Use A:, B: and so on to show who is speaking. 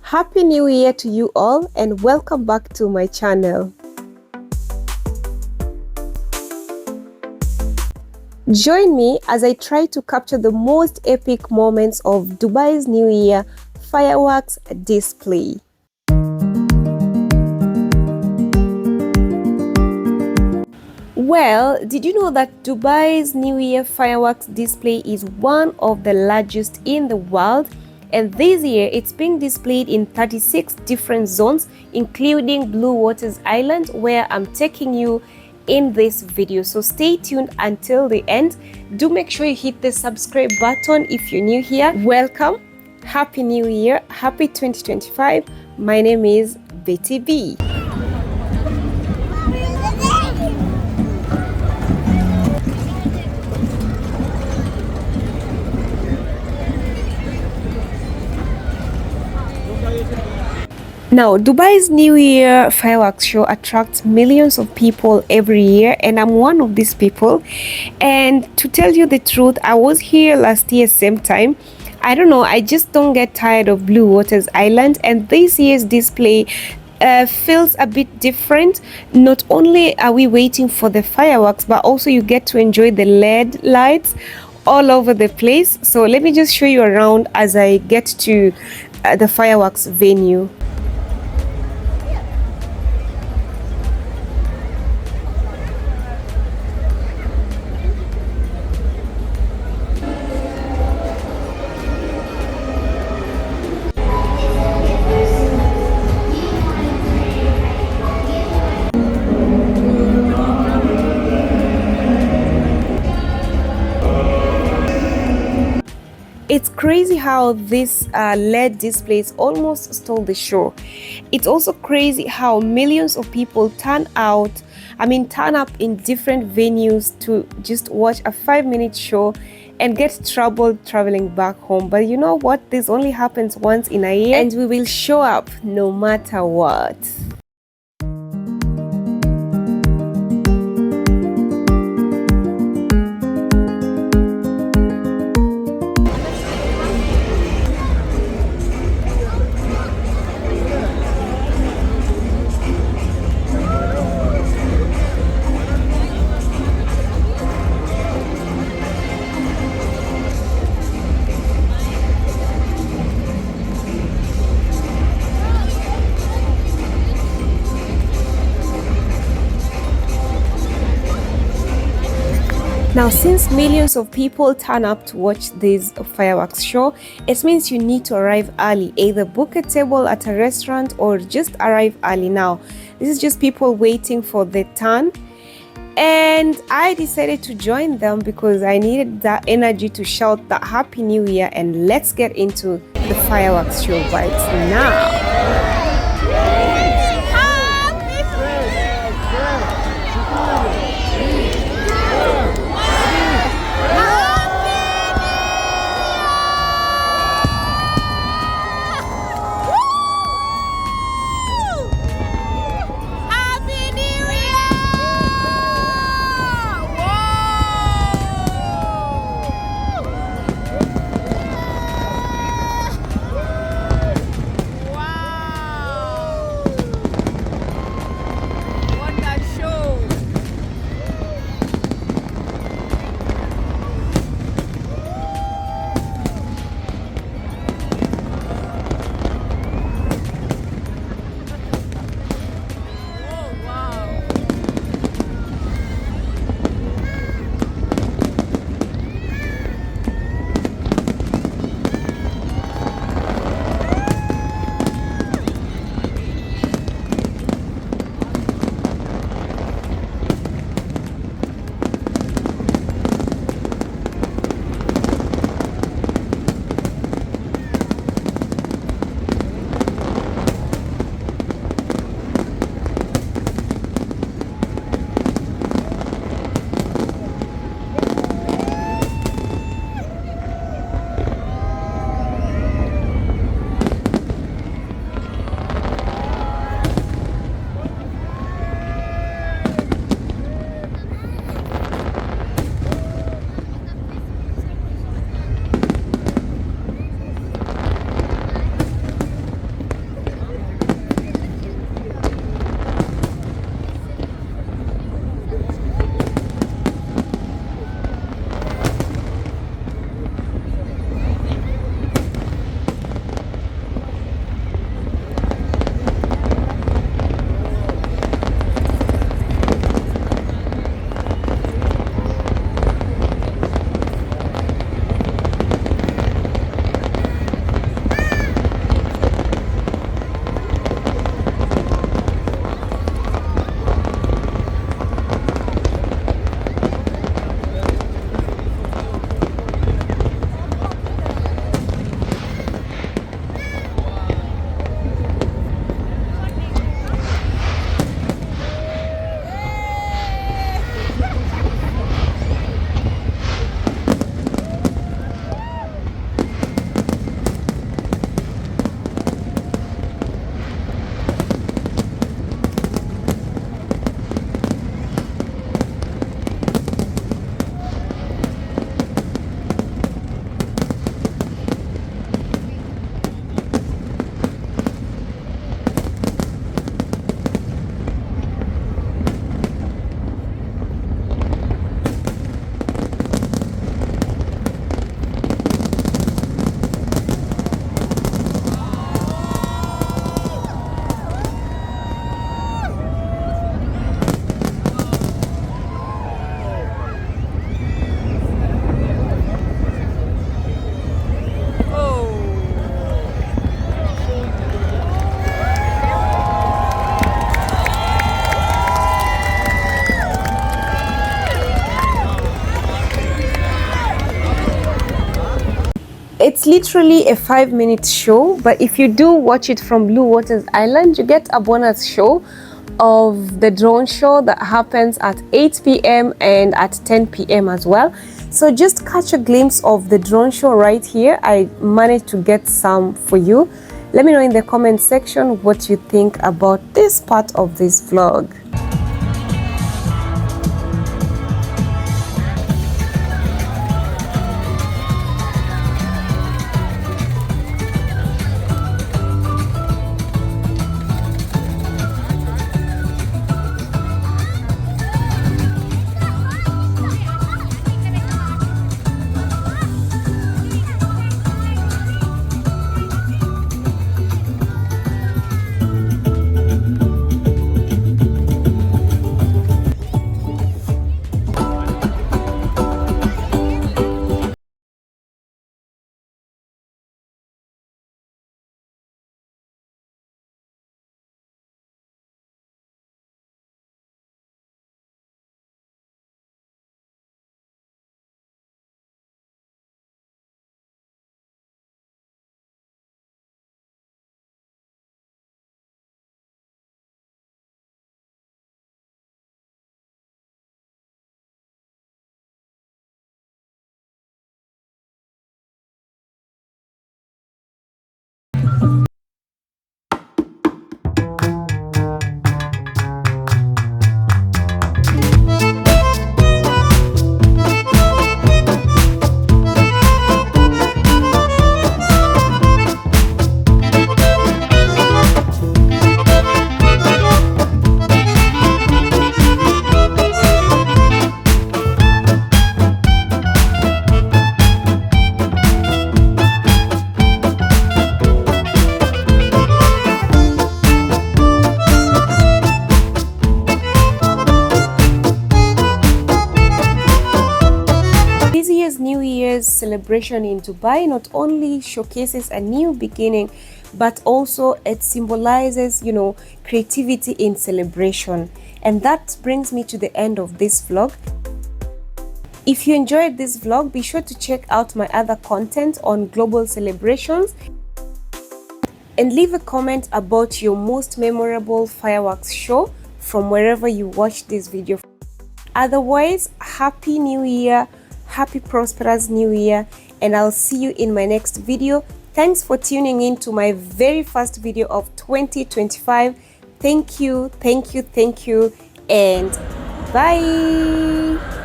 A: Happy New Year to you all and welcome back to my channel. Join me as I try to capture the most epic moments of Dubai's New Year fireworks display. Well, did you know that Dubai's New Year fireworks display is one of the largest in the world? And this year, it's being displayed in 36 different zones, including Blue Waters Island, where I'm taking you in this video. So stay tuned until the end. Do make sure you hit the subscribe button if you're new here. Welcome, Happy New Year, Happy 2025. My name is Betty B. Now, Dubai's New Year fireworks show attracts millions of people every year, and I'm one of these people. And to tell you the truth, I was here last year same time. I don't know, I just don't get tired of Blue Waters Island, and this year's display feels a bit different. Not only are we waiting for the fireworks, but also you get to enjoy the LED lights all over the place. So let me just show you around as I get to the fireworks venue. It's crazy how this LED displays almost stole the show. It's also crazy how millions of people turn up in different venues to just watch a 5-minute show and get trouble traveling back home. But you know what? This only happens once in a year, and we will show up no matter what. Now, since millions of people turn up to watch this fireworks show, it means you need to arrive early, either book a table at a restaurant or just arrive early. Now, this is just people waiting for the turn, and I decided to join them because I needed that energy to shout that Happy New Year. And let's get into the fireworks show right now. It's literally a 5-minute show, but if you do watch it from Blue Waters Island, you get a bonus show of the drone show that happens at 8 p.m. and at 10 p.m. as well. So just catch a glimpse of the drone show right here. I managed to get some for you. Let me know in the comment section what you think about this part of this vlog. New Year's celebration in Dubai not only showcases a new beginning, but also it symbolizes, creativity in celebration. And that brings me to the end of this vlog. If you enjoyed this vlog, be sure to check out my other content on global celebrations and leave a comment about your most memorable fireworks show from wherever you watched this video. Otherwise, Happy New Year, happy prosperous New Year, and I'll see you in my next video. Thanks for tuning in to my very first video of 2025. Thank you, and bye.